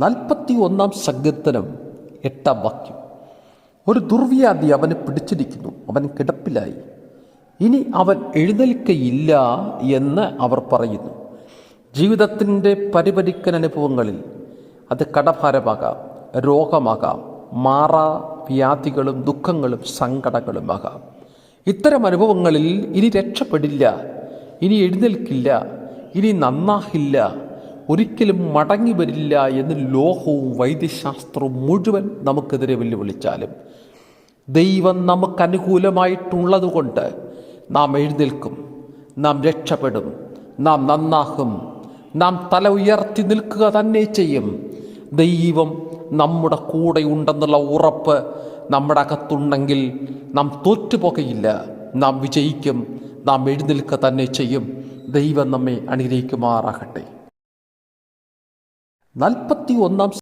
41 സങ്കീർത്തനം 8 വാക്യം. ഒരു ദുർവ്യാധി അവനെ പിടിച്ചിരിക്കുന്നു, അവൻ കിടപ്പിലായി, ഇനി അവൻ എഴുന്നേൽക്കയില്ല എന്ന് അവർ പറയുന്നു. ജീവിതത്തിൻ്റെ പരിപരിക്കൻ അനുഭവങ്ങളിൽ അത് കടഭാരമാകാം, രോഗമാകാം, മാറാ വ്യാധികളും ദുഃഖങ്ങളും സങ്കടങ്ങളുമാകാം. ഇത്തരം അനുഭവങ്ങളിൽ ഇനി രക്ഷപ്പെടില്ല, ഇനി എഴുന്നേൽക്കില്ല, ഇനി നന്നാകില്ല, ഒരിക്കലും മടങ്ങി വരില്ല എന്ന് ലോകവും വൈദ്യശാസ്ത്രവും മുഴുവൻ നമുക്കെതിരെ വെല്ലുവിളിച്ചാലും ദൈവം നമുക്കനുകൂലമായിട്ടുള്ളതുകൊണ്ട് നാം എഴുന്നേൽക്കും, നാം രക്ഷപ്പെടും, നാം നന്നാകും, നാം തല ഉയർത്തി നിൽക്കുക തന്നെ ചെയ്യും. ദൈവം നമ്മുടെ കൂടെ ഉണ്ടെന്നുള്ള ഉറപ്പ് നമ്മുടെ അകത്തുണ്ടെങ്കിൽ നാം തോറ്റുപോകയില്ല, നാം വിജയിക്കും, നാം എഴുന്നേൽക്കുക തന്നെ ചെയ്യും. ദൈവം നമ്മെ അനുഗ്രഹിക്കുമാറാകട്ടെ. 41